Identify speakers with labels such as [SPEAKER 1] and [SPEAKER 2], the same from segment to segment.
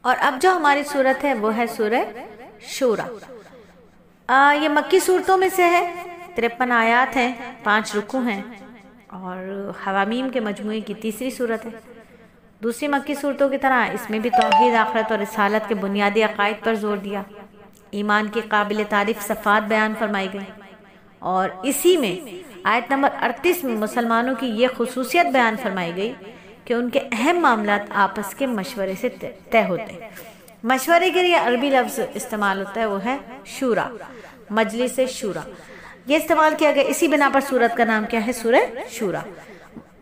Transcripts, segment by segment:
[SPEAKER 1] اور اب جو ہماری صورت ہے وہ ہے سورہ شورا۔ یہ مکی صورتوں میں سے ہے، 53 آیات ہیں، 5 رکوع ہیں، اور حوامیم کے مجموعے کی تیسری صورت ہے۔ دوسری مکی صورتوں کی طرح اس میں بھی توحید، آخرت اور رسالت کے بنیادی عقائد پر زور دیا، ایمان کی قابل تعریف صفات بیان فرمائی گئی، اور اسی میں آیت نمبر 38 میں مسلمانوں کی یہ خصوصیت بیان فرمائی گئی کہ ان کے اہم معاملات آپس کے مشورے سے طے ہوتے ہیں۔ مشورے کے لیے عربی لفظ استعمال ہوتا ہے، وہ ہے شورا، مجلس شورا، یہ استعمال کیا گیا۔ اسی بنا پر سورت کا نام کیا ہے؟ سورہ شورا۔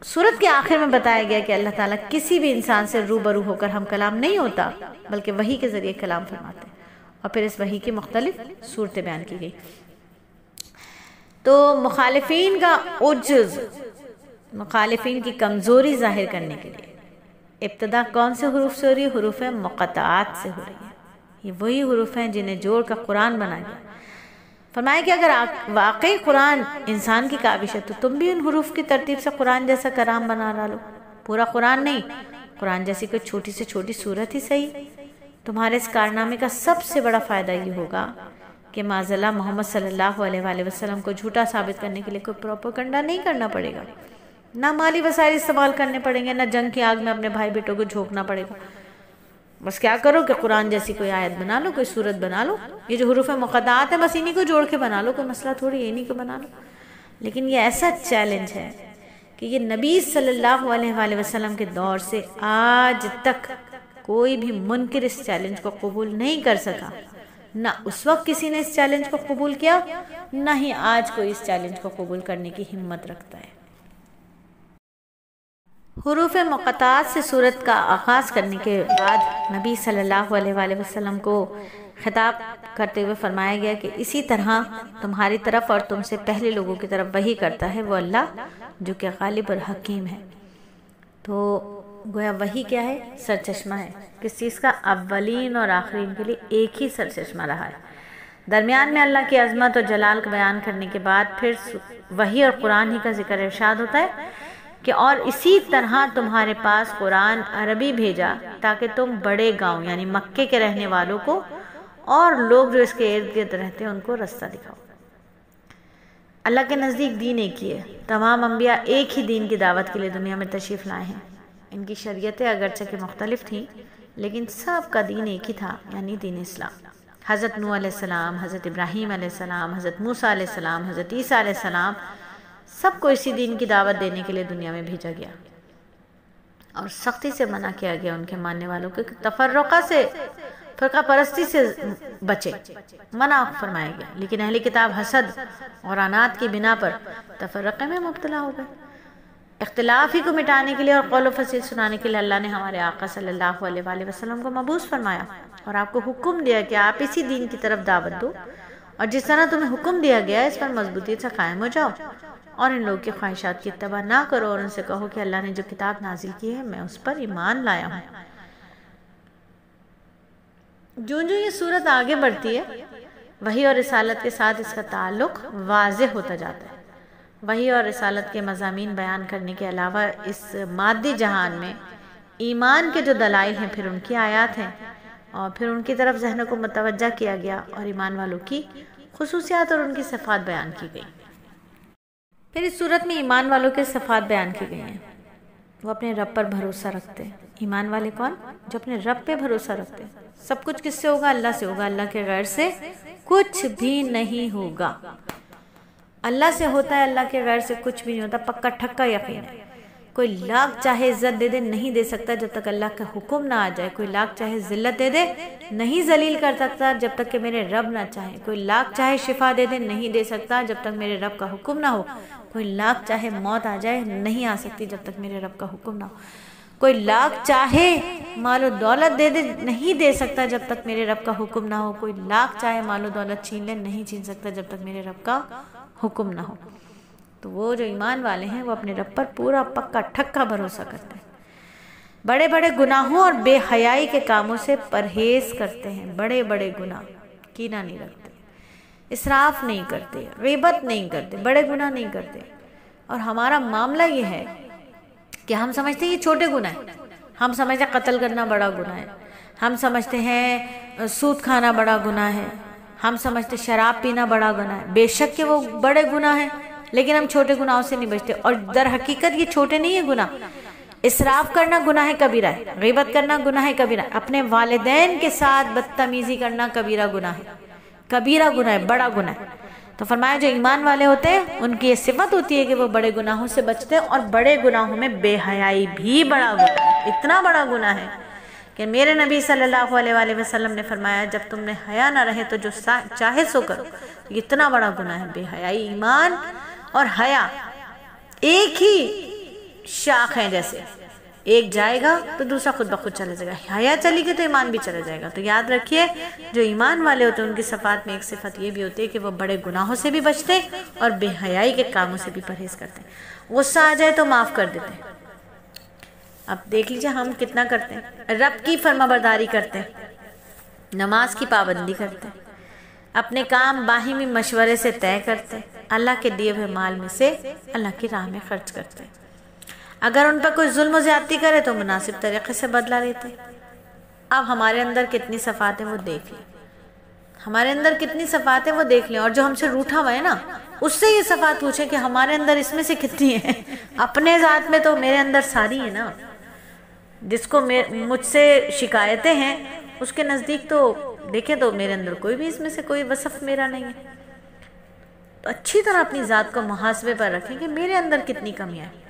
[SPEAKER 1] سورت کے آخر میں بتایا گیا کہ اللہ تعالیٰ کسی بھی انسان سے روبرو ہو کر ہم کلام نہیں ہوتا، بلکہ وحی کے ذریعے کلام فرماتے ہیں، اور پھر اس وحی کی مختلف صورتیں بیان کی گئی۔ تو مخالفین کا عجز، مخالفین کی کمزوری ظاہر کرنے کے لیے ابتدا کون سے حروف سے ہو رہی ہے؟ حروف مقطعات سے ہو رہی ہے۔ یہ وہی حروف ہیں جنہیں جوڑ کر قرآن بنا گیا۔ فرمایا کہ اگر واقعی قرآن انسان کی کاوش ہے تو تم بھی ان حروف کی ترتیب سے قرآن جیسا کلام بنا ڈالو، پورا قرآن نہیں، قرآن جیسی کوئی چھوٹی سے چھوٹی صورت ہی صحیح۔ تمہارے اس کارنامے کا سب سے بڑا فائدہ یہ ہوگا کہ معاذاللہ محمد صلی اللہ علیہ وآلہ وسلم کو جھوٹا ثابت کرنے کے لیے کوئی پروپیگنڈا نہیں کرنا پڑے گا، نہ مالی وسائل استعمال کرنے پڑیں گے، نہ جنگ کی آگ میں اپنے بھائی بیٹوں کو جھونکنا پڑے گا۔ بس کیا کرو کہ قرآن جیسی کوئی آیت بنا لو، کوئی صورت بنا لو، یہ جو حروف مقطعات ہیں بس انہی کو جوڑ کے بنا لو، کوئی مسئلہ تھوڑی ہے، انہی کو بنا لو۔ لیکن یہ ایسا چیلنج ہے کہ یہ نبی صلی اللہ علیہ وآلہ وسلم کے دور سے آج تک کوئی بھی منکر اس چیلنج کو قبول نہیں کر سکا، نہ اس وقت کسی نے اس چیلنج کو قبول کیا، نہ ہی آج کوئی اس چیلنج کو قبول کرنے کی ہمت رکھتا ہے۔ حروف مقطعات سے سورت کا آغاز کرنے کے بعد نبی صلی اللہ علیہ وآلہ وسلم کو خطاب کرتے ہوئے فرمایا گیا کہ اسی طرح تمہاری طرف اور تم سے پہلے لوگوں کی طرف وحی کرتا ہے وہ اللہ جو کہ غالب اور حکیم ہے۔ تو گویا وحی کیا ہے؟ سرچشمہ ہے۔ کس چیز کا؟ اولین اور آخرین کے لیے ایک ہی سرچشمہ رہا ہے۔ درمیان میں اللہ کی عظمت اور جلال کا بیان کرنے کے بعد پھر وحی اور قرآن ہی کا ذکر ارشاد ہوتا ہے کہ اور اسی طرح تمہارے پاس قرآن عربی بھیجا تاکہ تم بڑے گاؤں یعنی مکے کے رہنے والوں کو اور لوگ جو اس کے ارد گرد رہتے ہیں ان کو رستہ دکھاؤ۔ اللہ کے نزدیک دین ایک ہی ہے، تمام انبیاء ایک ہی دین کی دعوت کے لیے دنیا میں تشریف لائے ہیں۔ ان کی شریعتیں اگرچہ کہ مختلف تھیں لیکن سب کا دین ایک ہی تھا، یعنی دین اسلام۔ حضرت نوح علیہ السلام، حضرت ابراہیم علیہ السلام، حضرت موسیٰ علیہ السلام، حضرت عیسیٰ علیہ السلام، سب کو اسی دین کی دعوت دینے کے لیے دنیا میں بھیجا گیا، اور سختی سے منع کیا گیا ان کے ماننے والوں کو کہ تفرقہ سے، فرقہ پرستی سے بچے، منع فرمایا گیا۔ لیکن اہل کتاب حسد اور عناد کی بنا پر تفرقے میں مبتلا ہو گئے۔ اختلاف ہی کو مٹانے کے لیے اور قول و فصیل سنانے کے لیے اللہ نے ہمارے آقا صلی اللہ علیہ وآلہ وسلم کو مبعوث فرمایا اور آپ کو حکم دیا کہ آپ اسی دین کی طرف دعوت دو، اور جس طرح تمہیں حکم دیا گیا ہے اس پر مضبوطی سے قائم ہو جاؤ، اور ان لوگوں کی خواہشات کی اتباع نہ کرو، اور ان سے کہو کہ اللہ نے جو کتاب نازل کی ہے میں اس پر ایمان لایا ہوں۔ جو یہ صورت آگے بڑھتی ہے وحی اور رسالت کے ساتھ اس کا تعلق واضح ہوتا جاتا ہے۔ وحی اور رسالت کے مضامین بیان کرنے کے علاوہ اس مادی جہان میں ایمان کے جو دلائل ہیں پھر ان کی آیات ہیں، اور پھر ان کی طرف ذہنوں کو متوجہ کیا گیا اور ایمان والوں کی خصوصیات اور ان کی صفات بیان کی گئی۔ پھر اس صورت میں ایمان والوں کے صفات بیان کی گئی ہیں۔ وہ اپنے رب پر بھروسہ رکھتے ہیں۔ ایمان والے کون؟ جو اپنے رب پہ بھروسہ رکھتے ہیں۔ سب کچھ کس سے ہوگا؟ اللہ سے ہوگا، اللہ کے غیر سے کچھ بھی نہیں ہوگا۔ اللہ سے ہوتا ہے، اللہ کے غیر سے کچھ بھی نہیں ہوتا، پکا ٹھکا یقین ہے۔ کوئی لاکھ چاہے عزت دے دے نہیں دے سکتا جب تک اللہ کا حکم نہ آ جائے، کوئی لاکھ چاہے ذلت دے دے نہیں ذلیل کر سکتا جب تک کہ میرے رب نہ چاہے، کوئی لاکھ چاہے شفا دے دے نہیں دے سکتا جب تک میرے رب کا حکم نہ ہو، کوئی لاکھ چاہے موت آ جائے نہیں آ سکتی جب تک میرے رب کا حکم نہ ہو، کوئی لاکھ چاہے مال و دولت دے دے نہیں دے سکتا جب تک میرے رب کا حکم نہ ہو، کوئی لاکھ چاہے مال و دولت چھین لے نہیں چھین سکتا جب تک میرے رب کا حکم نہ ہو۔ تو وہ جو ایمان والے ہیں وہ اپنے رب پر پورا پکا ٹھکا بھروسہ کرتے ہیں، بڑے بڑے گناہوں اور بے حیائی کے کاموں سے پرہیز کرتے ہیں، بڑے بڑے گناہ، کینہ نہیں رکھتے، اسراف نہیں کرتے، غیبت نہیں کرتے، بڑے گناہ نہیں کرتے۔ اور ہمارا معاملہ یہ ہے کہ ہم سمجھتے ہیں یہ چھوٹے گناہ ہیں، ہم سمجھتے ہیں قتل کرنا بڑا گناہ ہے، ہم سمجھتے ہیں سود کھانا بڑا گناہ ہے، ہم سمجھتے شراب پینا بڑا گناہ ہے۔ بے شک کہ وہ بڑے گناہ ہیں، لیکن ہم چھوٹے گناہوں سے نہیں بچتے، اور در حقیقت یہ چھوٹے نہیں ہیں گناہ۔ اسراف کرنا گناہ کبیرہ ہے، غیبت کرنا گناہ کبیرہ ہے، اپنے والدین کے ساتھ بدتمیزی کرنا کبیرہ گناہ ہے، کبیرہ گناہ ہے، بڑا گناہ ہے۔ تو فرمایا جو ایمان والے ہوتے ہیں ان کی یہ صفت ہوتی ہے کہ وہ بڑے گناہوں سے بچتے ہیں، اور بڑے گناہوں میں بے حیائی بھی بڑا گناہ ہے، اتنا بڑا گناہ ہے کہ میرے نبی صلی اللہ علیہ وآلہ وسلم نے فرمایا جب تم نے حیا نہ رہے تو جو چاہے سو کرو، اتنا بڑا گناہ ہے بے حیائی۔ ایمان اور حیا ایک ہی شاخ ہیں، جیسے ایک جائے گا تو دوسرا خود بخود چلا جائے گا، حیا چلی گئی تو ایمان بھی چلا جائے گا۔ تو یاد رکھیے جو ایمان والے ہوتے ہیں ان کی صفات میں ایک صفت یہ بھی ہوتی ہے کہ وہ بڑے گناہوں سے بھی بچتے ہیں اور بے حیائی کے کاموں سے بھی پرہیز کرتے ہیں، غصہ آ جائے تو معاف کر دیتے ہیں۔ اب دیکھ لیجئے ہم کتنا کرتے ہیں، رب کی فرما برداری کرتے ہیں، نماز کی پابندی کرتے ہیں، اپنے کام باہمی مشورے سے طے کرتے ہیں، اللہ کے دیے ہوئے مال میں سے اللہ کی راہ میں خرچ کرتے ہیں، اگر ان پر کوئی ظلم و زیادتی کرے تو مناسب طریقے سے بدلہ لیتے ہیں۔ اب ہمارے اندر کتنی صفات ہیں وہ دیکھ لیں، ہمارے اندر کتنی صفات ہیں وہ دیکھ لیں، اور جو ہم سے روٹھا ہوا ہے نا اس سے یہ صفات پوچھیں کہ ہمارے اندر اس میں سے کتنی ہیں۔ اپنے ذات میں تو میرے اندر ساری ہیں نا، جس کو مجھ سے شکایتیں ہیں اس کے نزدیک تو دیکھیں تو میرے اندر کوئی بھی اس میں سے کوئی وصف میرا نہیں ہے۔ تو اچھی طرح اپنی ذات کو محاسبے پر رکھیں کہ میرے اندر کتنی کمیاں ہیں۔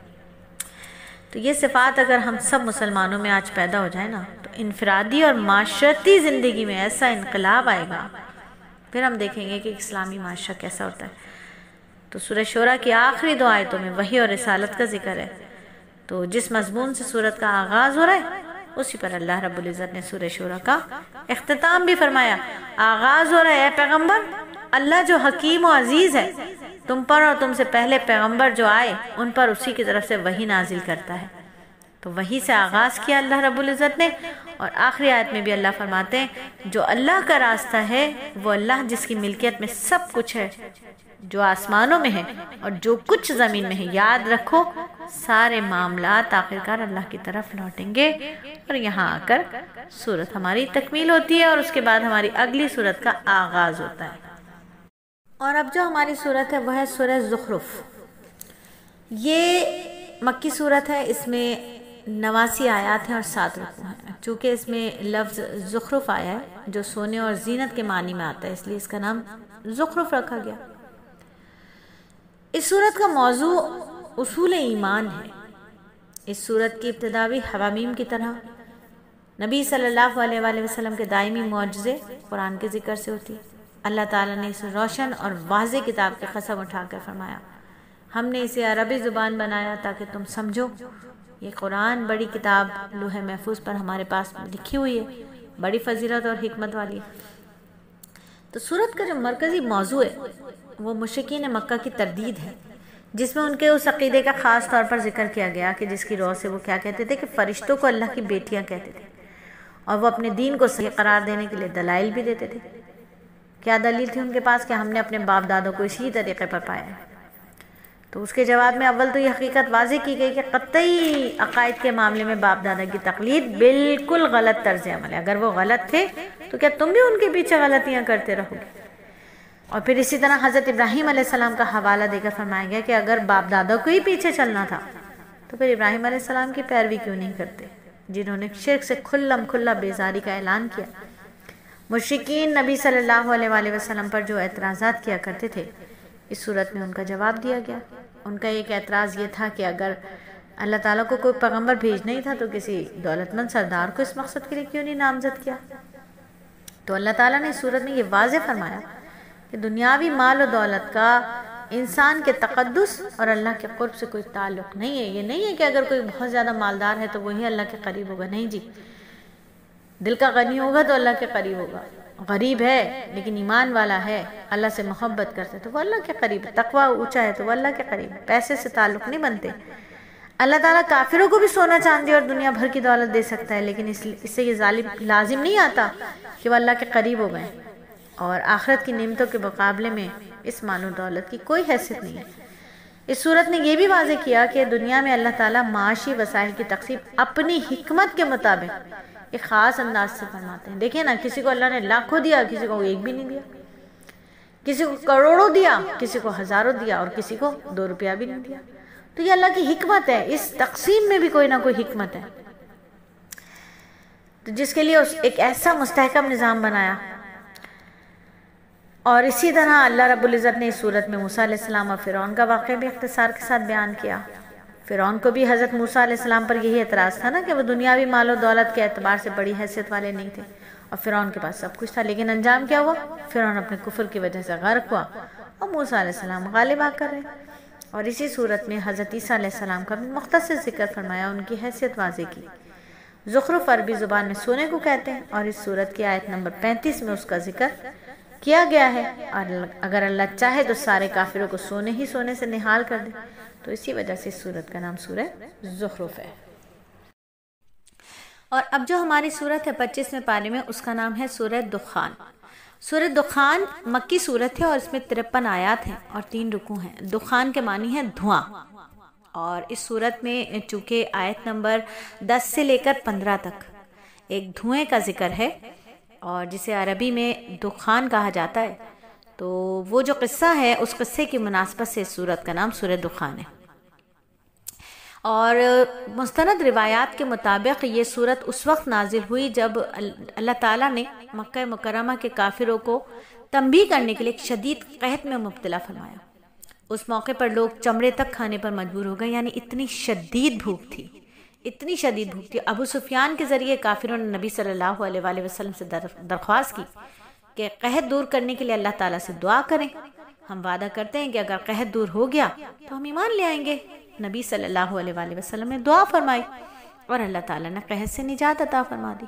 [SPEAKER 1] تو یہ صفات اگر ہم سب مسلمانوں میں آج پیدا ہو جائے نا تو انفرادی اور معاشرتی زندگی میں ایسا انقلاب آئے گا، پھر ہم دیکھیں گے کہ اسلامی معاشرہ کیسا ہوتا ہے۔ تو سورہ شورى کی آخری دو آیتوں میں وحی اور رسالت کا ذکر ہے، تو جس مضمون سے سورت کا آغاز ہو رہا ہے اسی پر اللہ رب العزت نے سورہ شورى کا اختتام بھی فرمایا۔ آغاز ہو رہا ہے اے پیغمبر، اللہ جو حکیم و عزیز ہے تم پر اور تم سے پہلے پیغمبر جو آئے ان پر اسی کی طرف سے وحی نازل کرتا ہے۔ تو وحی سے آغاز کیا اللہ رب العزت نے، اور آخری آیت میں بھی اللہ فرماتے ہیں جو اللہ کا راستہ ہے وہ اللہ جس کی ملکیت میں سب کچھ ہے، جو آسمانوں میں ہے اور جو کچھ زمین میں ہے، یاد رکھو سارے معاملات آخرکار اللہ کی طرف لوٹیں گے۔ اور یہاں آ کر سورت ہماری تکمیل ہوتی ہے اور اس کے بعد ہماری اگلی سورت کا آغاز ہوتا ہے۔ اور اب جو ہماری سورت ہے وہ ہے سورہ زخرف۔ یہ مکی سورت ہے، اس میں 89 آیات ہیں اور 7 رکوع ہیں۔ چونکہ اس میں لفظ زخرف آیا ہے جو سونے اور زینت کے معنی میں آتا ہے، اس لیے اس کا نام زخرف رکھا گیا۔ اس سورت کا موضوع اصول ایمان ہے۔ اس سورت کی ابتدا بھی حوامیم کی طرح نبی صلی اللہ علیہ وآلہ وسلم کے دائمی معجزے قرآن کے ذکر سے ہوتی ہے۔ اللہ تعالیٰ نے اس روشن اور واضح کتاب کی قسم اٹھا کر فرمایا ہم نے اسے عربی زبان بنایا تاکہ تم سمجھو۔ یہ قرآن بڑی کتاب لوح محفوظ پر ہمارے پاس لکھی ہوئی ہے، بڑی فضیلت اور حکمت والی ہے۔ تو سورت کا جو مرکزی موضوع ہے وہ مشرکین مکہ کی تردید ہے، جس میں ان کے اس عقیدے کا خاص طور پر ذکر کیا گیا کہ جس کی روح سے وہ کیا کہتے تھے کہ فرشتوں کو اللہ کی بیٹیاں کہتے تھے، اور وہ اپنے دین کو صحیح قرار دینے کے لیے دلائل بھی دیتے تھے۔ کیا دلیل تھی ان کے پاس کہ ہم نے اپنے باپ دادوں کو اسی طریقے پر پایا ہے؟ تو اس کے جواب میں اول تو یہ حقیقت واضح کی گئی کہ قطعی عقائد کے معاملے میں باپ دادا کی تقلید بالکل غلط طرز عمل ہے۔ اگر وہ غلط تھے تو کیا تم بھی ان کے پیچھے غلطیاں کرتے رہو گے؟ اور پھر اسی طرح حضرت ابراہیم علیہ السلام کا حوالہ دے کر فرمایا گیا کہ اگر باپ دادا کو ہی پیچھے چلنا تھا تو پھر ابراہیم علیہ السلام کی پیروی کیوں نہیں کرتے، جنہوں نے شرک سے کھلم کھلا بیزاری کا اعلان کیا۔ مشرکین نبی صلی اللہ علیہ وآلہ وسلم پر جو اعتراضات کیا کرتے تھے اس صورت میں ان کا جواب دیا گیا۔ ان کا ایک اعتراض یہ تھا کہ اگر اللہ تعالیٰ کو کوئی پیغمبر بھیجنا ہی تھا تو کسی دولت مند سردار کو اس مقصد کے لیے کیوں نہیں نامزد کیا؟ تو اللہ تعالیٰ نے اس صورت میں یہ واضح فرمایا کہ دنیاوی مال و دولت کا انسان کے تقدس اور اللہ کے قرب سے کوئی تعلق نہیں ہے۔ یہ نہیں ہے کہ اگر کوئی بہت زیادہ مالدار ہے تو وہی اللہ کے قریب ہوگا، نہیں جی، دل کا غنی ہوگا تو اللہ کے قریب ہوگا، غریب ہے لیکن ایمان والا ہے، اللہ سے محبت کرتے تو وہ اللہ کے قریب ہے، تقوی اونچا ہے تو وہ اللہ کے قریب ہے۔ پیسے سے تعلق نہیں بنتے۔ اللہ تعالیٰ کافروں کو بھی سونا چاندی اور دنیا بھر کی دولت دے سکتا ہے، لیکن اس سے یہ لازم نہیں آتا کہ وہ اللہ کے قریب ہو گئے، اور آخرت کی نعمتوں کے مقابلے میں اس مال و دولت کی کوئی حیثیت نہیں ہے۔ اس صورت نے یہ بھی واضح کیا کہ دنیا میں اللہ تعالیٰ معاشی وسائل کی تقسیم اپنی حکمت کے مطابق ایک خاص انداز سے فرماتے ہیں۔ دیکھیں نا، کسی کو اللہ نے لاکھوں دیا، کسی کو ایک بھی نہیں دیا، کسی کو کروڑوں دیا، کسی کو ہزاروں دیا، اور کسی کو 2 روپیہ بھی نہیں دیا۔ تو یہ اللہ کی حکمت ہے، اس تقسیم میں بھی کوئی نہ کوئی حکمت ہے، تو جس کے لیے ایک ایسا مستحکم نظام بنایا۔ اور اسی طرح اللہ رب العزت نے اس صورت میں موسیٰ علیہ السلام اور فرعون کا واقعہ بھی اختصار کے ساتھ بیان کیا۔ فرعون کو بھی حضرت موسیٰ علیہ السلام پر یہی اعتراض تھا نا کہ وہ دنیاوی مال و دولت کے اعتبار سے بڑی حیثیت والے نہیں تھے، اور فرعون کے پاس سب کچھ تھا، لیکن انجام کیا ہوا؟ فرعون اپنے کفر کی وجہ سے غرق ہوا، اور موسیٰ علیہ السلام غالب آ کر رہے۔ اور اسی صورت میں حضرت عیسیٰ علیہ السلام کا بھی مختصر ذکر فرمایا، ان کی حیثیت واضح کی۔ زخرف عربی زبان میں سونے کو کہتے ہیں، اور اس صورت کی آیت نمبر 35 میں اس کا ذکر کیا گیا ہے، اور اگر اللہ چاہے تو سارے کافروں کو سونے ہی سونے سے نہال کر دے، تو اسی وجہ سے اس صورت کا نام سورہ زخرف ہے۔ اور اب جو ہماری صورت ہے 25ویں پارے میں، اس کا نام ہے سورہ دخان۔ سورہ دخان مکی صورت ہے، اور اس میں 53 آیات ہیں اور 3 رکوع ہیں۔ دخان کے معنی ہے دھواں، اور اس صورت میں چونکہ آیت نمبر 10 سے لے کر 15 تک ایک دھوئیں کا ذکر ہے، اور جسے عربی میں دخان کہا جاتا ہے، تو وہ جو قصہ ہے اس قصے کی مناسبت سے اس صورت کا نام سورہ دخان ہے۔ اور مستند روایات کے مطابق یہ صورت اس وقت نازل ہوئی جب اللہ تعالیٰ نے مکہ مکرمہ کے کافروں کو تنبیہ کرنے کے لیے ایک شدید قحط میں مبتلا فرمایا۔ اس موقع پر لوگ چمڑے تک کھانے پر مجبور ہو گئے، یعنی اتنی شدید بھوک تھی، اتنی شدید بھوک تھی۔ ابو سفیان کے ذریعے کافروں نے نبی صلی اللہ علیہ وآلہ وسلم سے درخواست کی کہ قحط دور کرنے کے لیے اللہ تعالیٰ سے دعا کریں، ہم وعدہ کرتے ہیں کہ اگر قحط دور ہو گیا تو ہم ایمان لے آئیں گے۔ نبی صلی اللہ علیہ وآلہ وسلم نے دعا فرمائی، اور اللہ تعالیٰ نے قحط سے نجات عطا فرما دی۔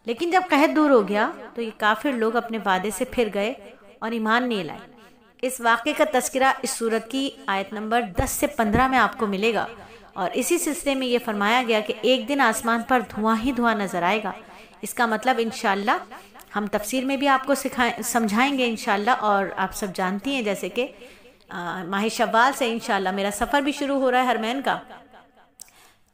[SPEAKER 1] لیکن جب قحط دور ہو گیا تو یہ کافر لوگ اپنے وعدے سے پھر گئے اور ایمان نہیں لائے۔ اس واقعے کا تذکرہ اس سورت کی آیت نمبر 10 سے 15 میں آپ کو ملے گا، اور اسی سلسلے میں یہ فرمایا گیا کہ ایک دن آسمان پر دھواں ہی دھواں نظر آئے گا۔ اس کا مطلب انشاءاللہ ہم تفسیر میں بھی آپ کو سمجھائیں گے انشاءاللہ، اور آپ سب جانتی ہیں جیسے کہ ماہ شوال سے انشاءاللہ میرا سفر بھی شروع ہو رہا ہے حرمین کا۔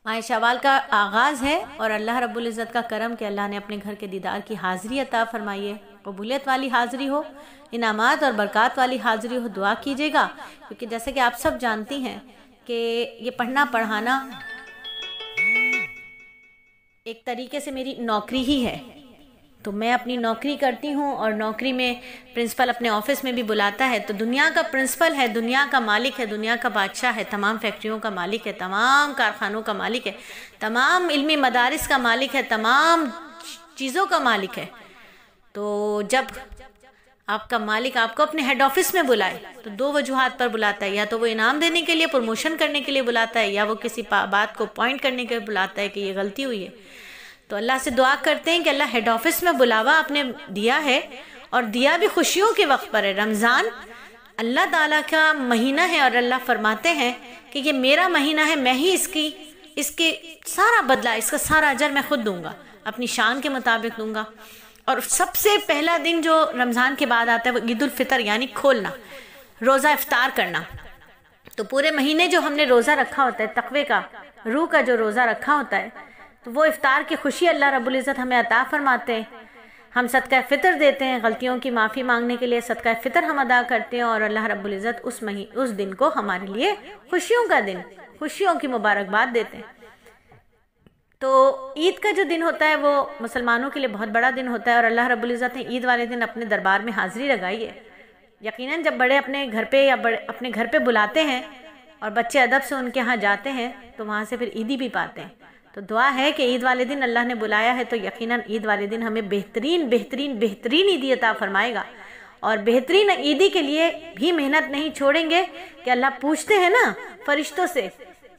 [SPEAKER 1] ماہ شوال کا آغاز ہے، اور اللہ رب العزت کا کرم کہ اللہ نے اپنے گھر کے دیدار کی حاضری عطا فرمائی ہے، قبولیت والی حاضری ہو، انعامات اور برکات والی حاضری ہو۔ دعا کیجیے گا، کیونکہ جیسے کہ آپ سب جانتی ہیں کہ یہ پڑھنا پڑھانا ایک طریقے سے میری نوکری ہی ہے، تو میں اپنی نوکری کرتی ہوں، اور نوکری میں پرنسپل اپنے آفس میں بھی بلاتا ہے، تو دنیا کا پرنسپل ہے، دنیا کا مالک ہے، دنیا کا بادشاہ ہے، تمام فیکٹریوں کا مالک ہے، تمام کارخانوں کا مالک ہے، تمام علمی مدارس کا مالک ہے، تمام چیزوں کا مالک ہے۔ تو جب آپ کا مالک آپ کو اپنے ہیڈ آفس میں بلائے تو 2 وجوہات پر بلاتا ہے، یا تو وہ انعام دینے کے لیے، پروموشن کرنے کے لیے بلاتا ہے، یا وہ کسی بات کو پوائنٹ کرنے کے لیے بلاتا ہے کہ یہ غلطی ہوئی ہے۔ تو اللہ سے دعا کرتے ہیں کہ اللہ ہیڈ آفس میں بلاوا آپ نے دیا ہے، اور دیا بھی خوشیوں کے وقت پر ہے۔ رمضان اللہ تعالیٰ کا مہینہ ہے، اور اللہ فرماتے ہیں کہ یہ میرا مہینہ ہے، میں ہی اس کے سارا بدلہ، اس کا سارا اجر میں خود دوں گا، اپنی شان کے مطابق دوں گا۔ اور سب سے پہلا دن جو رمضان کے بعد آتا ہے وہ عید الفطر، یعنی کھولنا، روزہ افطار کرنا۔ تو پورے مہینے جو ہم نے روزہ رکھا ہوتا ہے، تقوی کا، روح کا جو روزہ رکھا ہوتا ہے، تو وہ افطار کی خوشی اللہ رب العزت ہمیں عطا فرماتے ہیں۔ ہم صدقہ فطر دیتے ہیں، غلطیوں کی معافی مانگنے کے لیے صدقہ فطر ہم ادا کرتے ہیں، اور اللہ رب العزت اس دن کو ہمارے لیے خوشیوں کا دن، خوشیوں کی مبارکباد دیتے ہیں۔ تو عید کا جو دن ہوتا ہے وہ مسلمانوں کے لیے بہت بڑا دن ہوتا ہے، اور اللہ رب العزت نے عید والے دن اپنے دربار میں حاضری لگائی ہے۔ یقیناً جب بڑے اپنے گھر پہ یا اپنے گھر پہ بلاتے ہیں اور بچے ادب سے ان کے ہاں جاتے ہیں تو وہاں سے پھر عیدی بھی پاتے ہیں۔ تو دعا ہے کہ عید والے دن اللہ نے بلایا ہے تو یقیناً عید والے دن ہمیں بہترین عیدی عطا فرمائے گا، اور بہترین عیدی کے لیے بھی محنت نہیں چھوڑیں گے کہ اللہ پوچھتے ہیں نا فرشتوں سے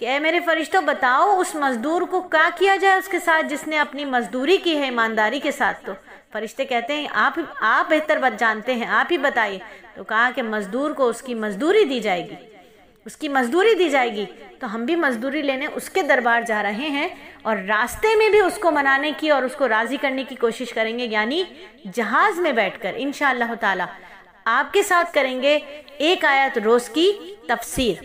[SPEAKER 1] کہ اے میرے فرشتوں بتاؤ اس مزدور کو کیا کیا جائے اس کے ساتھ جس نے اپنی مزدوری کی ہے ایمانداری کے ساتھ۔ تو فرشتے کہتے ہیں آپ بہتر جانتے ہیں، آپ ہی بتائیے۔ تو کہا کہ مزدور کو اس کی مزدوری دی جائے گی، اس کی مزدوری دی جائے گی۔ تو ہم بھی مزدوری لینے اس کے دربار جا رہے ہیں، اور راستے میں بھی اس کو منانے کی اور اس کو راضی کرنے کی کوشش کریں گے، یعنی جہاز میں بیٹھ کر انشاءاللہ تعالی آپ کے ساتھ کریں گے ایک آیت روز کی تفسیر۔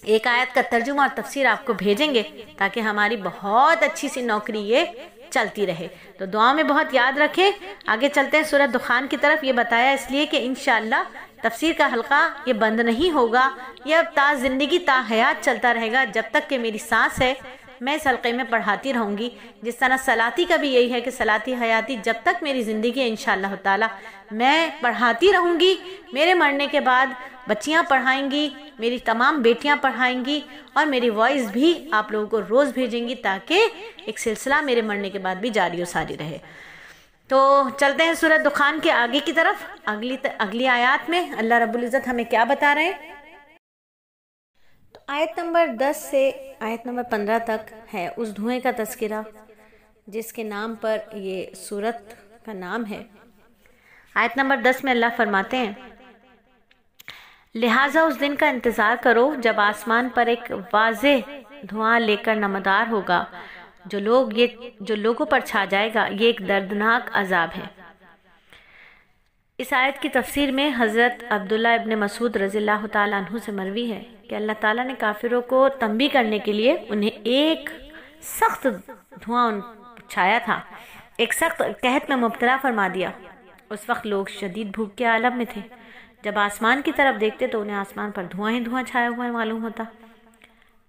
[SPEAKER 1] ایک آیت کا ترجمہ اور تفسیر آپ کو بھیجیں گے تاکہ ہماری بہت اچھی سی نوکری یہ چلتی رہے. تو دعا میں بہت یاد رکھیں. آگے چلتے ہیں سورہ دخان کی طرف. یہ بتایا اس لیے کہ انشاءاللہ تفسیر کا حلقہ یہ بند نہیں ہوگا، یہ تا زندگی تا حیات چلتا رہے گا. جب تک کہ میری سانس ہے میں اس حلقے میں پڑھاتی رہوں گی. جس طرح صلاتی کا بھی یہی ہے کہ صلاتی حیاتی جب تک میری زندگی ہے انشاءاللہ تعالی میں پڑھاتی رہوں گی. میرے مرنے کے بعد بچیاں پڑھائیں گی، میری تمام بیٹیاں پڑھائیں گی، اور میری وائس بھی آپ لوگوں کو روز بھیجیں گی تاکہ ایک سلسلہ میرے مرنے کے بعد بھی جاری و ساری رہے. تو چلتے ہیں سورہ دخان کے آگے کی طرف. اگلی آیات میں اللہ رب العزت ہمیں کیا بتا رہے ہیں؟ تو آیت نمبر 10 سے آیت نمبر 15 تک ہے اس دھوئیں کا تذکرہ جس کے نام پر یہ سورت کا نام ہے. آیت نمبر 10 میں اللہ فرماتے ہیں، لہٰذا اس دن کا انتظار کرو جب آسمان پر ایک واضح دھواں لے کر نمودار ہوگا، جو لوگوں پر چھا جائے گا. یہ ایک دردناک عذاب ہے. اس آیت کی تفسیر میں حضرت عبداللہ ابن مسعود رضی اللہ تعالیٰ عنہ سے مروی ہے کہ اللہ تعالیٰ نے کافروں کو تنبیہ کرنے کے لیے انہیں ایک سخت دھواں چھایا تھا، ایک سخت قحط میں مبتلا فرما دیا. اس وقت لوگ شدید بھوک کے عالم میں تھے. جب آسمان کی طرف دیکھتے تو انہیں آسمان پر دھواں ہی دھواں چھایا ہوا معلوم ہوتا.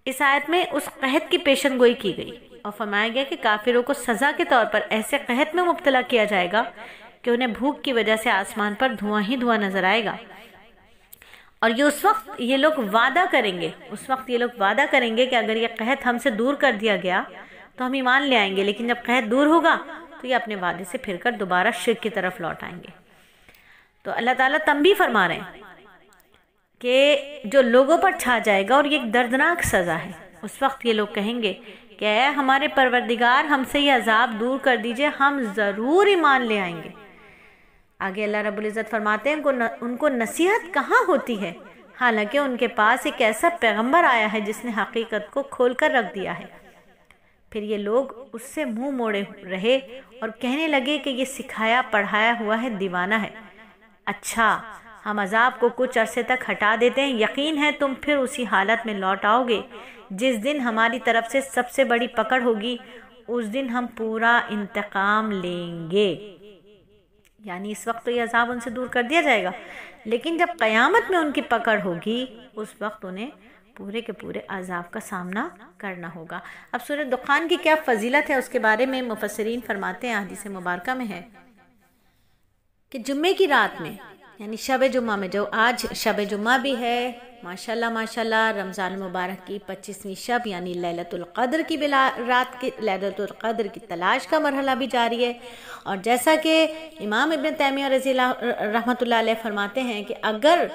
[SPEAKER 1] اس آیت میں اس قحط کی پیشن گوئی کی گئی اور فرمایا گیا کہ کافروں کو سزا کے طور پر ایسے قحط میں مبتلا کیا جائے گا کہ انہیں بھوک کی وجہ سے آسمان پر دھواں ہی دھواں نظر آئے گا. اور یہ اس وقت یہ لوگ وعدہ کریں گے کہ اگر یہ قحط ہم سے دور کر دیا گیا تو ہم ایمان لے آئیں گے، لیکن جب قحط دور ہوگا تو یہ اپنے وعدے سے پھر کر دوبارہ شرک کی طرف لوٹ آئیں گے. تو اللہ تعالیٰ تنبیہ فرما رہے ہیں کہ جو لوگوں پر چھا جائے گا اور یہ ایک دردناک سزا ہے. اس وقت یہ لوگ کہیں گے کہ اے ہمارے پروردگار ہم سے یہ عذاب دور کر دیجئے، ہم ضرور ایمان لے آئیں گے. آگے اللہ رب العزت فرماتے ہیں ان کو نصیحت کہاں ہوتی ہے، حالانکہ ان کے پاس ایک ایسا پیغمبر آیا ہے جس نے حقیقت کو کھول کر رکھ دیا ہے. پھر یہ لوگ اس سے منہ موڑے رہے اور کہنے لگے کہ یہ سکھایا پڑھایا ہوا ہے دیوانہ ہے. اچھا ہم عذاب کو کچھ عرصے تک ہٹا دیتے ہیں، یقین ہے تم پھر اسی حالت میں لوٹ آؤ گے جس دن ہماری طرف سے سب سے بڑی پکڑ ہوگی، اس دن ہم پورا انتقام لیں گے. یعنی اس وقت تو یہ عذاب ان سے دور کر دیا جائے گا، لیکن جب قیامت میں ان کی پکڑ ہوگی اس وقت انہیں پورے کے پورے عذاب کا سامنا کرنا ہوگا. اب سورہ دخان کی کیا فضیلت ہے اس کے بارے میں مفسرین فرماتے ہیں، حدیث مبارکہ میں ہے کہ جمعے کی رات میں یعنی شب جمعہ میں، جو آج شب جمعہ بھی ہے ماشاءاللہ رمضان مبارک کی 25ویں شب یعنی لیلۃ القدر کی رات کی لیلۃ القدر کی تلاش کا مرحلہ بھی جاری ہے. اور جیسا کہ امام ابن تیمیہ رضی اللہ رحمۃ اللہ علیہ فرماتے ہیں کہ اگر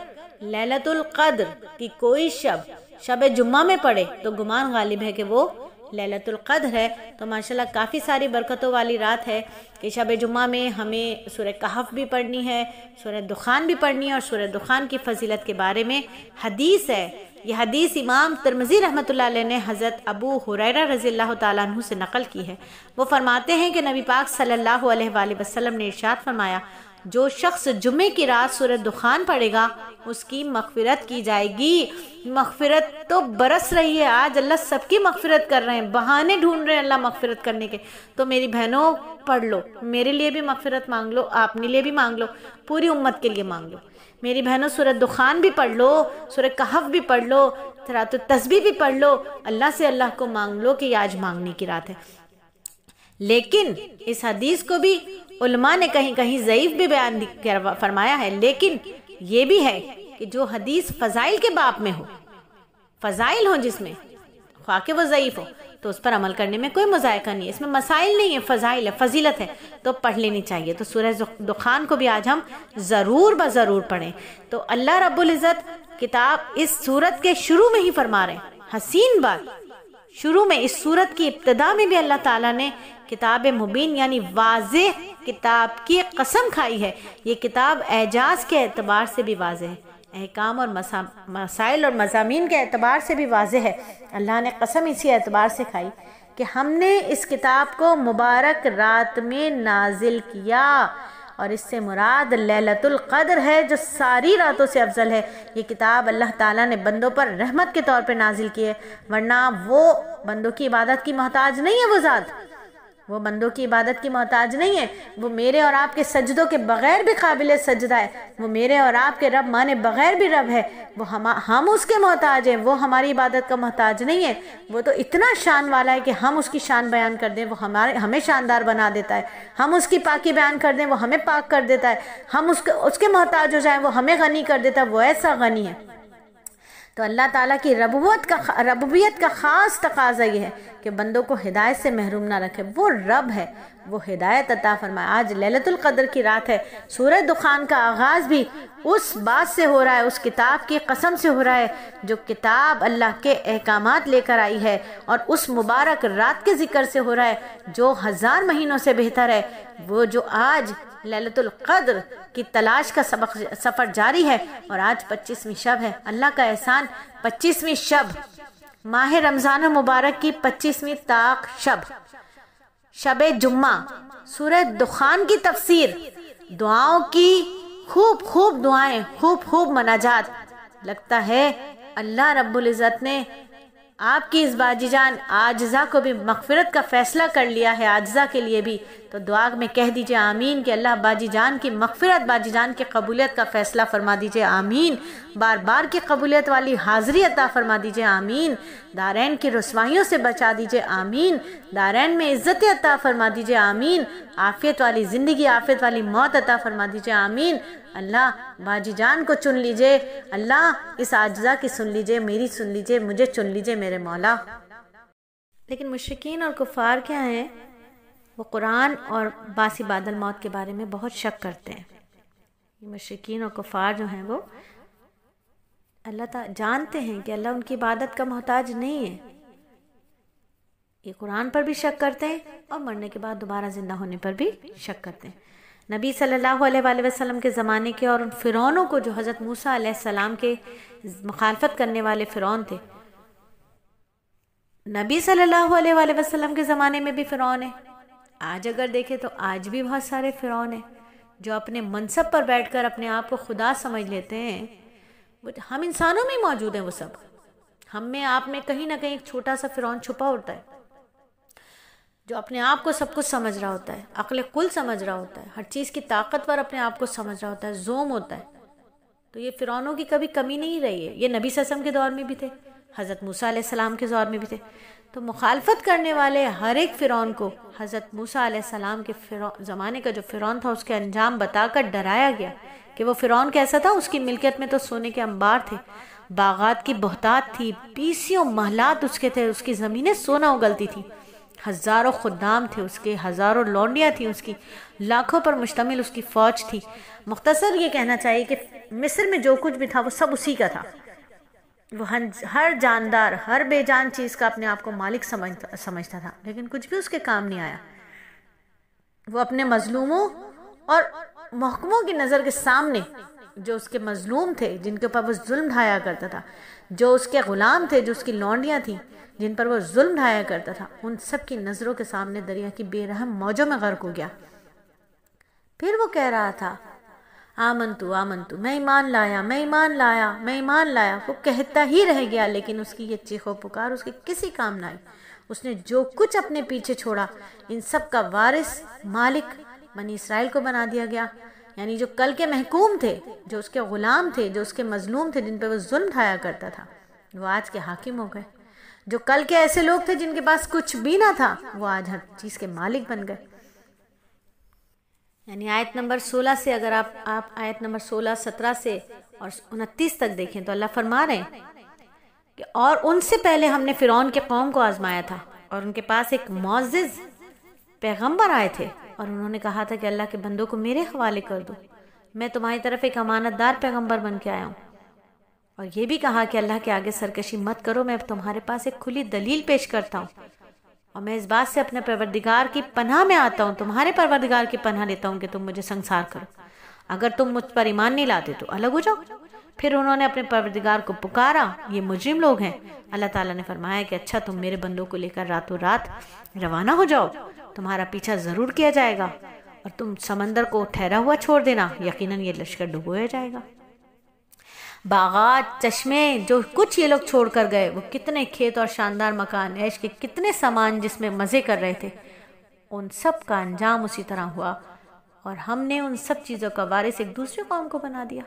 [SPEAKER 1] لیلۃ القدر کی کوئی شب جمعہ میں پڑے تو گمان غالب ہے کہ وہ لیلۃ القدر ہے. تو ماشاءاللہ کافی ساری برکتوں والی رات ہے کہ شب جمعہ میں ہمیں سورہ کہف بھی پڑھنی ہے، سورہ دخان بھی پڑھنی ہے. اور سورہ دخان کی فضیلت کے بارے میں حدیث ہے. یہ حدیث امام ترمذی رحمۃ اللہ علیہ نے حضرت ابو ہریرہ رضی اللہ تعالیٰ عنہ سے نقل کی ہے. وہ فرماتے ہیں کہ نبی پاک صلی اللہ علیہ وآلہ وسلم نے ارشاد فرمایا، جو شخص جمعے کی رات سورہ دخان پڑھے گا اس کی مغفرت کی جائے گی. مغفرت تو برس رہی ہے، آج اللہ سب کی مغفرت کر رہے ہیں، بہانے ڈھونڈ رہے ہیں اللہ مغفرت کرنے کے. تو میری بہنوں پڑھ لو، میرے لیے بھی مغفرت مانگ لو، اپنے لیے بھی مانگ لو، پوری امت کے لیے مانگ لو. میری بہنوں سورہ دخان بھی پڑھ لو، سورہ کہف بھی پڑھ لو، صلاۃ التسبیح بھی پڑھ لو، اللہ سے اللہ کو مانگ لو کہ یہ آج مانگنے کی رات ہے. لیکن اس حدیث کو بھی علماء نے کہیں کہیں ضعیف بھی بیان فرمایا ہے. لیکن یہ بھی ہے کہ جو حدیث فضائل کے باب میں ہو، فضائل ہو جس میں خواہ کہ وہ ضعیف ہو تو اس پر عمل کرنے میں کوئی مذائقہ نہیں ہے، اس میں مسائل نہیں ہے، فضائل ہے، فضیلت ہے تو پڑھ لینی چاہیے. تو سورہ دخان کو بھی آج ہم ضرور پڑھیں. تو اللہ رب العزت کتاب اس سورت کے شروع میں ہی فرما رہے ہیں، حسین بات، شروع میں اس سورت کی ابتدا میں بھی اللہ تعالیٰ نے کتاب مبین یعنی واضح کتاب کی قسم کھائی ہے. یہ کتاب اعجاز کے اعتبار سے بھی واضح ہے، احکام اور مسائل اور مضامین کے اعتبار سے بھی واضح ہے. اللہ نے قسم اسی اعتبار سے کھائی کہ ہم نے اس کتاب کو مبارک رات میں نازل کیا اور اس سے مراد لیلۃ القدر ہے جو ساری راتوں سے افضل ہے۔ یہ کتاب اللہ تعالیٰ نے بندوں پر رحمت کے طور پہ نازل کی ہے، ورنہ وہ بندوں کی عبادت کی محتاج نہیں ہے۔ وہ ذات وہ بندوں کی عبادت کی محتاج نہیں ہے، وہ میرے اور آپ کے سجدوں کے بغیر بھی قابل سجدہ ہے، وہ میرے اور آپ کے رب مانے بغیر بھی رب ہے، وہ ہم اس کے محتاج ہیں، وہ ہماری عبادت کا محتاج نہیں ہے۔ وہ تو اتنا شان والا ہے کہ ہم اس کی شان بیان کر دیں وہ ہمیں شاندار بنا دیتا ہے، ہم اس کی پاکی بیان کر دیں وہ ہمیں پاک کر دیتا ہے، ہم اس کے محتاج ہو جائیں وہ ہمیں غنی کر دیتا ہے، وہ ایسا غنی ہے۔ تو اللہ تعالیٰ کی ربوبیت کا خاص تقاضا یہ ہے کہ بندوں کو ہدایت سے محروم نہ رکھے۔ وہ رب ہے، وہ ہدایت عطا فرمائے۔ آج لیلۃ القدر کی رات ہے۔ سورہ دخان کا آغاز بھی اس بات سے ہو رہا ہے، اس کتاب کی قسم سے ہو رہا ہے جو کتاب اللہ کے احکامات لے کر آئی ہے، اور اس مبارک رات کے ذکر سے ہو رہا ہے جو 1000 مہینوں سے بہتر ہے، وہ جو آج لیلۃ القدر کی تلاش کا سفر جاری ہے، اور آج 25ویں شب ہے۔ اللہ کا احسان، 25ویں شب، ماہ رمضان مبارک کی 25ویں طاق شب جمعہ، سورہ دخان کی تفسیر، دعاؤں کی خوب دعائیں، خوب مناجات۔ لگتا ہے اللہ رب العزت نے آپ کی اس باجی جان عاجزہ کو بھی مغفرت کا فیصلہ کر لیا ہے، عاجزہ کے لیے بھی۔ تو دعا میں کہہ دیجئے آمین کہ اللہ باجی جان کی مغفرت، باجی جان کی قبولیت کا فیصلہ فرما دیجئے آمین، بار بار کی قبولیت والی حاضری عطا فرما دیجئے آمین، دارین کی رسوائیوں سے بچا دیجئے آمین، دارین میں عزت عطا فرما دیجئے آمین، عافیت والی زندگی، عافیت والی موت عطا فرما دیجئے آمین۔ اللہ باجی جان کو چن لیجئے، اللہ اس عاجزہ کی سن لیجئے، میری سن لیجئے، مجھے چن لیجئے میرے مولا۔ لیکن مشرکین اور کفار کیا ہیں؟ وہ قرآن اور باسی بعد الموت کے بارے میں بہت شک کرتے ہیں۔ مشرکین اور کفار جو ہیں وہ اللہ تعالیٰ جانتے ہیں کہ اللہ ان کی عبادت کا محتاج نہیں ہے، یہ قرآن پر بھی شک کرتے ہیں اور مرنے کے بعد دوبارہ زندہ ہونے پر بھی شک کرتے ہیں۔ نبی صلی اللہ علیہ وآلہ وسلم کے زمانے کے اور ان فرعونوں کو جو حضرت موسیٰ علیہ السلام کے مخالفت کرنے والے فرعون تھے، نبی صلی اللہ علیہ وآلہ وسلم کے زمانے میں بھی فرعون ہیں، آج اگر دیکھیں تو آج بھی بہت سارے فرعون ہیں جو اپنے منصب پر بیٹھ کر اپنے آپ کو خدا سمجھ لیتے ہیں۔ ہم انسانوں میں موجود ہیں، وہ سب ہم میں، آپ میں کہیں نہ کہیں ایک چھوٹا سا فرعون چھپا ہوتا ہے جو اپنے آپ کو سب کچھ سمجھ رہا ہوتا ہے، عقل کل سمجھ رہا ہوتا ہے، ہر چیز کی طاقت پر اپنے آپ کو سمجھ رہا ہوتا ہے، زوم ہوتا ہے۔ تو یہ فرعونوں کی کبھی کمی نہیں رہی ہے، یہ نبی صلی اللہ علیہ وسلم کے دور میں بھی تھے، حضرت موسیٰ علیہ السلام کے دور میں بھی تھے۔ تو مخالفت کرنے والے ہر ایک فرعون کو حضرت موسیٰ علیہ السلام کے زمانے کا جو فرعون تھا اس کے انجام بتا کر ڈرایا گیا کہ وہ فرعون کیسا تھا۔ اس کی ملکیت میں تو سونے کے انبار تھے، باغات کی بہتات تھی، 20 محلات اس کے تھے، اس کی زمینیں سونا اگلتی تھی، ہزاروں خدام تھے اس کے، ہزاروں لونڈیاں تھیں اس کی، لاکھوں پر مشتمل اس کی فوج تھی۔ مختصر یہ کہنا چاہیے کہ مصر میں جو کچھ بھی تھا وہ سب اسی کا تھا۔ وہ ہر جاندار، ہر بے جان چیز کا اپنے آپ کو مالک سمجھتا تھا، لیکن کچھ بھی اس کے کام نہیں آیا۔ وہ اپنے مظلوموں اور محکموں کی نظر کے سامنے، جو اس کے مظلوم تھے، جن کے اوپر وہ ظلم ڈھایا کرتا تھا، جو اس کے غلام تھے، جو اس کی لونڈیاں تھیں جن پر وہ ظلم ڈھایا کرتا تھا، ان سب کی نظروں کے سامنے دریا کی بے رحم موجوں میں غرق ہو گیا۔ پھر وہ کہہ رہا تھا آمنتو آمنتو، میں ایمان لایا، میں ایمان لایا، میں ایمان لایا۔ وہ کہتا ہی رہ گیا، لیکن اس کی یہ چیخ و پکار اس کے کسی کام نہ آئی۔ اس نے جو کچھ اپنے پیچھے چھوڑا، ان سب کا وارث، مالک بنی اسرائیل کو بنا دیا گیا۔ یعنی جو کل کے محکوم تھے، جو اس کے غلام تھے، جو اس کے مظلوم تھے، جن پہ وہ ظلم ڈھایا کرتا تھا، وہ آج کے حاکم ہو گئے۔ جو کل کے ایسے لوگ تھے جن کے پاس کچھ بھی نہ تھا، وہ آج ہر چیز کے مالک بن گئے۔ یعنی آیت نمبر 16 سے، اگر آپ آیت نمبر 16، 17 سے اور 29 تک دیکھیں تو اللہ فرما رہے ہیں کہ اور ان سے پہلے ہم نے فرعون کے قوم کو آزمایا تھا، اور ان کے پاس ایک معزز پیغمبر آئے تھے، اور انہوں نے کہا تھا کہ اللہ کے بندوں کو میرے حوالے کر دو، میں تمہاری طرف ایک امانت دار پیغمبر بن کے آیا ہوں۔ اور یہ بھی کہا کہ اللہ کے آگے سرکشی مت کرو، میں تمہارے پاس ایک کھلی دلیل پیش کرتا ہوں، اور میں اس بات سے اپنے پروردگار کی پناہ میں آتا ہوں، تمہارے پروردگار کی پناہ لیتا ہوں کہ تم مجھے سنسار کرو، اگر تم مجھ پر ایمان نہیں لاتے تو الگ ہو جاؤ۔ پھر انہوں نے اپنے پروردگار کو پکارا، یہ مجرم لوگ ہیں۔ اللہ تعالیٰ نے فرمایا کہ اچھا، تم میرے بندوں کو لے کر راتوں رات روانہ ہو جاؤ، تمہارا پیچھا ضرور کیا جائے گا، اور تم سمندر کو ٹھہرا ہوا چھوڑ دینا، یقیناً یہ لشکر ڈبویا جائے گا۔ باغات، چشمے، جو کچھ یہ لوگ چھوڑ کر گئے، وہ کتنے کھیت اور شاندار مکان، عیش کے کتنے سامان جس میں مزے کر رہے تھے، ان سب کا انجام اسی طرح ہوا، اور ہم نے ان سب چیزوں کا وارث ایک دوسرے قوم کو بنا دیا،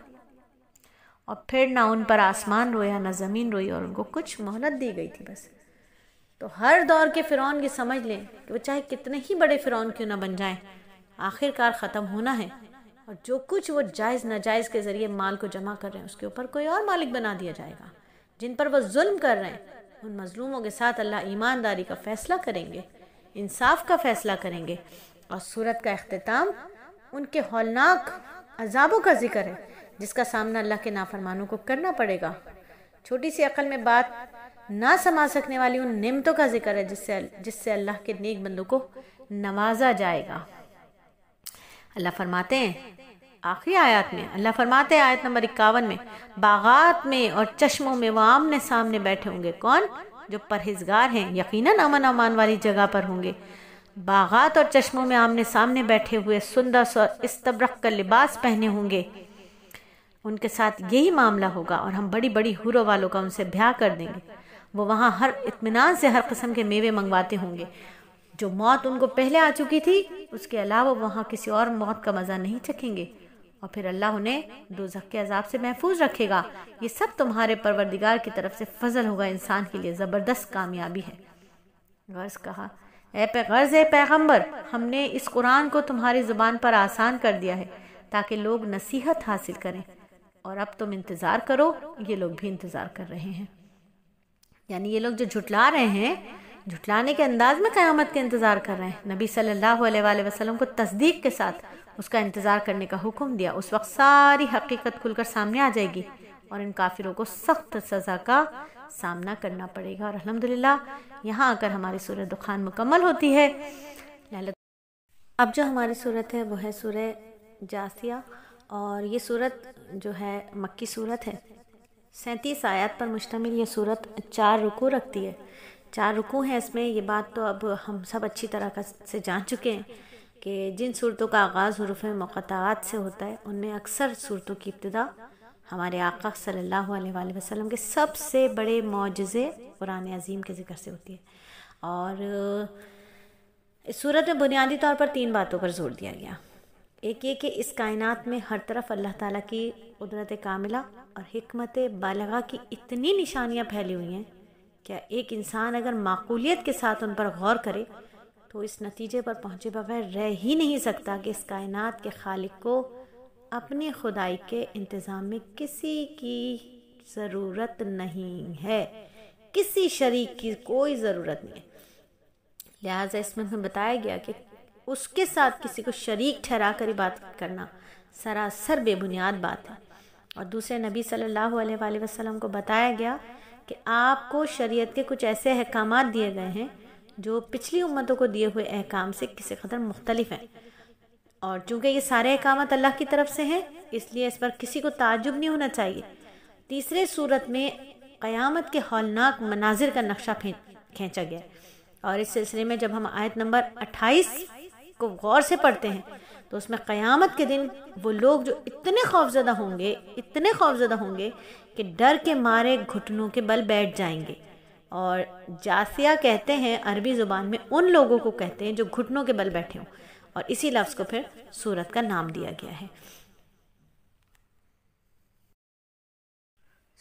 [SPEAKER 1] اور پھر نہ ان پر آسمان رویا نہ زمین روئی، اور ان کو کچھ مہلت دی گئی تھی بس۔ تو ہر دور کے فرعون یہ سمجھ لیں کہ وہ چاہے کتنے ہی بڑے فرعون کیوں نہ بن جائیں، آخر کار ختم ہونا ہے، اور جو کچھ وہ جائز ناجائز کے ذریعے مال کو جمع کر رہے ہیں اس کے اوپر کوئی اور مالک بنا دیا جائے گا۔ جن پر وہ ظلم کر رہے ہیں ان مظلوموں کے ساتھ اللہ ایمانداری کا فیصلہ کریں گے، انصاف کا فیصلہ کریں گے، اور سورت کا اختتام ان کے ہولناک عذابوں کا ذکر ہے جس کا سامنا اللہ کے نافرمانوں کو کرنا پڑے گا۔ چھوٹی سی عقل میں بات نہ سما سکنے والی ان نعمتوں کا ذکر ہے جس سے اللہ کے نیک بندوں کو نوازا جائے گا۔ اللہ فرماتے ہیں آخری آیات میں، اللہ فرماتے ہیں آیت نمبر 51 میں، باغات میں اور چشموں میں وہ آمنے سامنے بیٹھے ہوں گے، کون؟ جو پرہیزگار ہیں، یقیناً امن امان والی جگہ پر ہوں گے۔ باغات اور چشموں میں آمنے سامنے بیٹھے ہوئے، سندس اور استبرق کا لباس پہنے ہوں گے، ان کے ساتھ یہی معاملہ ہوگا، اور ہم بڑی بڑی حوروں والوں کا ان سے بیاہ کر دیں گے۔ وہ وہاں ہر اطمینان سے ہر قسم کے میوے منگواتے ہوں گے۔ جو موت ان کو پہلے آ چکی تھی اس کے علاوہ وہاں کسی اور موت کا مزہ نہیں چکھیں گے، اور پھر اللہ انہیں دوزخ کے عذاب سے محفوظ رکھے گا۔ یہ سب تمہارے پروردگار کی طرف سے فضل ہوگا، انسان کے لیے زبردست کامیابی ہے۔ غرض کہا، غرض اے پیغمبر، ہم نے اس قرآن کو تمہاری زبان پر آسان کر دیا ہے تاکہ لوگ نصیحت حاصل کریں، اور اب تم انتظار کرو، یہ لوگ بھی انتظار کر رہے ہیں۔ یعنی یہ لوگ جو جھٹلا رہے ہیں، جھٹلانے کے انداز میں قیامت کے انتظار کر رہے ہیں۔ نبی صلی اللہ علیہ وآلہ وسلم کو تصدیق کے ساتھ اس کا انتظار کرنے کا حکم دیا۔ اس وقت ساری حقیقت کھل کر سامنے آ جائے گی، اور ان کافروں کو سخت سزا کا سامنا کرنا پڑے گا۔ اور الحمدللہ یہاں آ کر ہماری سورۃ دخان مکمل ہوتی ہے۔ اب جو ہماری سورت ہے وہ ہے سورہ جاثیہ، اور یہ سورت جو ہے مکی سورت ہے، 37 آیات پر مشتمل۔ یہ سورت 4 رکوع رکھتی ہے، 4 رکوع ہیں اس میں۔ یہ بات تو اب ہم سب اچھی طرح سے جان چکے ہیں کہ جن صورتوں کا آغاز حروف مقطعات سے ہوتا ہے ان میں اکثر صورتوں کی ابتدا ہمارے آقا صلی اللہ علیہ وآلہ وسلم کے سب سے بڑے معجزے قرآن عظیم کے ذکر سے ہوتی ہے۔ اور اس صورت میں بنیادی طور پر 3 باتوں پر زور دیا گیا۔ ایک یہ کہ اس کائنات میں ہر طرف اللہ تعالیٰ کی قدرت کاملہ اور حکمت بالغہ کی اتنی نشانیاں پھیلی ہوئی ہیں کہ ایک انسان اگر معقولیت کے ساتھ ان پر غور کرے تو اس نتیجے پر پہنچے بغیر رہ ہی نہیں سکتا کہ اس کائنات کے خالق کو اپنی خدائی کے انتظام میں کسی کی ضرورت نہیں ہے، کسی شریک کی کوئی ضرورت نہیں ہے۔ لہٰذا اس میں بتایا گیا کہ اس کے ساتھ کسی کو شریک ٹھہرا کر عبادت کرنا سراسر بے بنیاد بات ہے۔ اور دوسرے نبی صلی اللہ علیہ وآلہ وسلم کو بتایا گیا کہ آپ کو شریعت کے کچھ ایسے احکامات دیے گئے ہیں جو پچھلی امتوں کو دیے ہوئے احکام سے کسی قدر مختلف ہیں، اور چونکہ یہ سارے احکامات اللہ کی طرف سے ہیں اس لیے اس پر کسی کو تعجب نہیں ہونا چاہیے۔ تیسرے صورت میں قیامت کے ہولناک مناظر کا نقشہ کھینچا گیا، اور اس سلسلے میں جب ہم آیت نمبر 28 کو غور سے پڑھتے ہیں تو اس میں قیامت کے دن وہ لوگ جو اتنے خوفزدہ ہوں گے کہ ڈر کے مارے گھٹنوں کے بل بیٹھ جائیں گے۔ اور جاثیہ کہتے ہیں عربی زبان میں ان لوگوں کو کہتے ہیں جو گھٹنوں کے بل بیٹھے ہوں، اور اسی لفظ کو پھر سورت کا نام دیا گیا ہے۔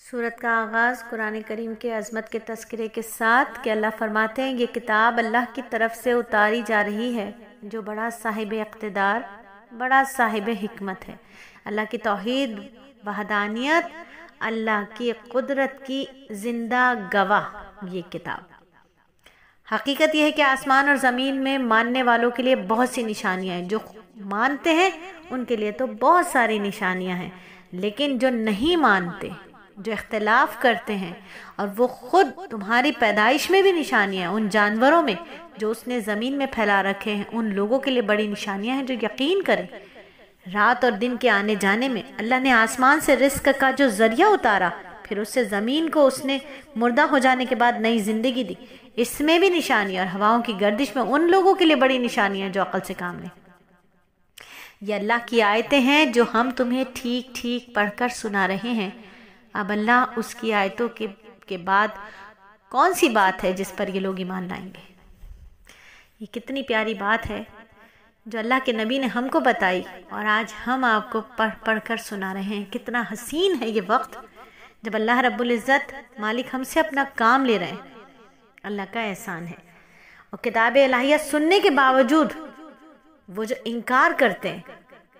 [SPEAKER 1] سورت کا آغاز قرآن کریم کے عظمت کے تذکرے کے ساتھ کہ اللہ فرماتے ہیں یہ کتاب اللہ کی طرف سے اتاری جا رہی ہے جو بڑا صاحب اقتدار، بڑا صاحب حکمت ہے۔ اللہ کی توحید، وحدانیت، اللہ کی قدرت کی زندہ گواہ یہ کتاب۔ حقیقت یہ ہے کہ آسمان اور زمین میں ماننے والوں کے لیے بہت سی نشانیاں ہیں، جو مانتے ہیں ان کے لیے تو بہت ساری نشانیاں ہیں، لیکن جو نہیں مانتے، جو اختلاف کرتے ہیں، اور وہ خود تمہاری پیدائش میں بھی نشانیاں ہیں، ان جانوروں میں جو اس نے زمین میں پھیلا رکھے ہیں، ان لوگوں کے لیے بڑی نشانیاں ہیں جو یقین کریں۔ رات اور دن کے آنے جانے میں اللہ نے آسمان سے رزق کا جو ذریعہ اتارا، پھر اس سے زمین کو اس نے مردہ ہو جانے کے بعد نئی زندگی دی، اس میں بھی نشانی، اور ہواؤں کی گردش میں ان لوگوں کے لیے بڑی نشانی ہے جو عقل سے کام لیں۔ یہ اللہ کی آیتیں ہیں جو ہم تمہیں ٹھیک ٹھیک پڑھ کر سنا رہے ہیں۔ اب اللہ اس کی آیتوں کے بعد کون سی بات ہے جس پر یہ لوگ ایمان لائیں گے؟ یہ کتنی پیاری بات ہے جو اللہ کے نبی نے ہم کو بتائی اور آج ہم آپ کو پڑھ کر سنا رہے ہیں۔ کتنا حسین ہے یہ وقت جب اللہ رب العزت مالک ہم سے اپنا کام لے رہے ہیں۔ اللہ کا احسان ہے۔ اور کتاب الہیہ سننے کے باوجود وہ جو انکار کرتے ہیں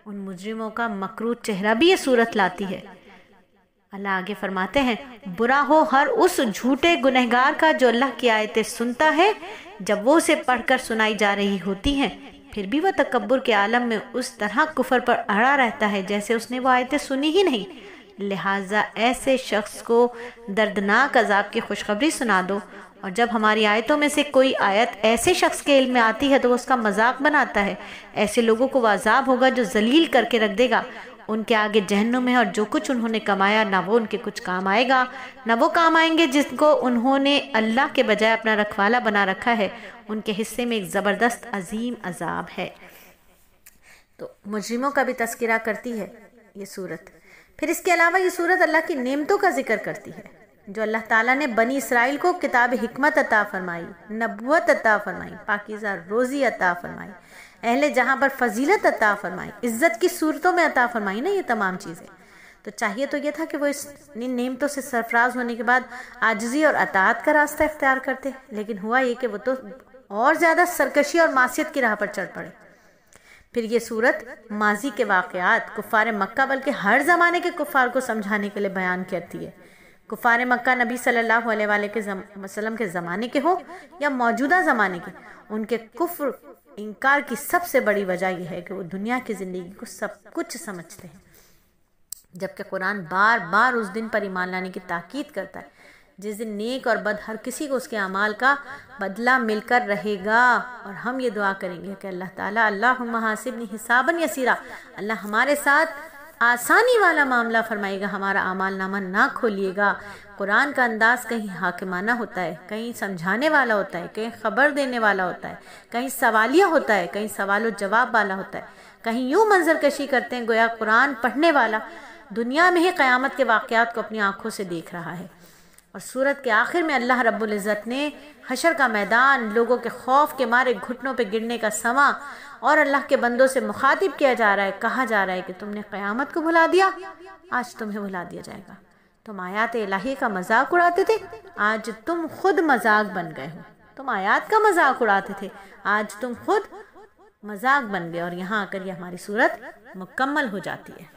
[SPEAKER 1] ان مجرموں کا مکروہ چہرہ بھی یہ صورت لاتی ہے۔ اللہ آگے فرماتے ہیں، برا ہو ہر اس جھوٹے گنہگار کا جو اللہ کی آیتیں سنتا ہے جب وہ اسے پڑھ کر سنائی جا رہی ہوتی ہیں، پھر بھی وہ تکبر کے عالم میں اس طرح کفر پر اڑا رہتا ہے جیسے اس نے وہ آیتیں سنی ہی نہیں۔ لہٰذا ایسے شخص کو دردناک عذاب کی خوشخبری سنا دو، اور جب ہماری آیتوں میں سے کوئی آیت ایسے شخص کے علم میں آتی ہے تو وہ اس کا مذاق بناتا ہے۔ ایسے لوگوں کو وہ عذاب ہوگا جو ذلیل کر کے رکھ دے گا، ان کے آگے جہنم ہے، اور جو کچھ انہوں نے کمایا نہ وہ ان کے کچھ کام آئے گا، نہ وہ کام آئیں گے جس کو انہوں نے اللہ کے بجائے اپنا رکھوالا بنا رکھا ہے۔ ان کے حصے میں ایک زبردست عظیم عذاب ہے۔ تو مجرموں کا بھی تذکرہ کرتی ہے یہ صورت۔ پھر اس کے علاوہ یہ صورت اللہ کی نعمتوں کا ذکر کرتی ہے جو اللہ تعالیٰ نے بنی اسرائیل کو کتاب حکمت عطا فرمائی، نبوت عطا فرمائی، پاکیزہ روزی عطا فرمائی، اہل جہاں پر فضیلت عطا فرمائی، عزت کی صورتوں میں عطا فرمائی نا یہ تمام چیزیں۔ تو چاہیے تو یہ تھا کہ وہ اس نعمتوں سے سرفراز ہونے کے بعد عاجزی اور اطاعت کا راستہ اختیار کرتے، لیکن ہوا یہ کہ وہ تو اور زیادہ سرکشی اور معصیت کی راہ پر چڑھ پڑے۔ پھر یہ صورت ماضی کے واقعات کفار مکہ بلکہ ہر زمانے کے کفار کو سمجھانے کے لیے بیان کرتی ہے۔ کفار مکہ نبی صلی اللہ علیہ وسلم کے زمانے کے ہو یا موجودہ زمانے کے، ان کے کفر انکار کی سب سے بڑی وجہ یہ ہے کہ وہ دنیا کی زندگی کو سب کچھ سمجھتے ہیں، جبکہ قرآن بار بار اس دن پر ایمان لانے کی تاکید کرتا ہے جس دن نیک اور بد ہر کسی کو اس کے اعمال کا بدلہ مل کر رہے گا۔ اور ہم یہ دعا کریں گے کہ اللہ تعالیٰ اللہم حاسبنی حسابا یسیرا، اللہ ہمارے ساتھ آسانی والا معاملہ فرمائے گا، ہمارا اعمال نامہ نہ کھولیے گا۔ قرآن کا انداز کہیں حاکمانہ ہوتا ہے، کہیں سمجھانے والا ہوتا ہے، کہیں خبر دینے والا ہوتا ہے، کہیں سوالیہ ہوتا ہے، کہیں سوال و جواب والا ہوتا ہے، کہیں یوں منظر کشی کرتے ہیں گویا قرآن پڑھنے والا دنیا میں ہی قیامت کے واقعات کو اپنی آنکھوں سے دیکھ رہا ہے۔ اور سورت کے آخر میں اللہ رب العزت نے حشر کا میدان، لوگوں کے خوف کے مارے گھٹنوں پہ گرنے کا سما اور اللہ کے بندوں سے مخاطب کیا جا رہا ہے، کہا جا رہا ہے کہ تم نے قیامت کو بھلا دیا، آج تمہیں بھلا دیا جائے گا۔ تم آیات الہی کا مذاق اڑاتے تھے، آج تم خود مذاق بن گئے ہو۔ تم آیات کا مذاق اڑاتے تھے، آج تم خود مذاق بن گئے۔ اور یہاں آ کر یہ ہماری صورت مکمل ہو جاتی ہے۔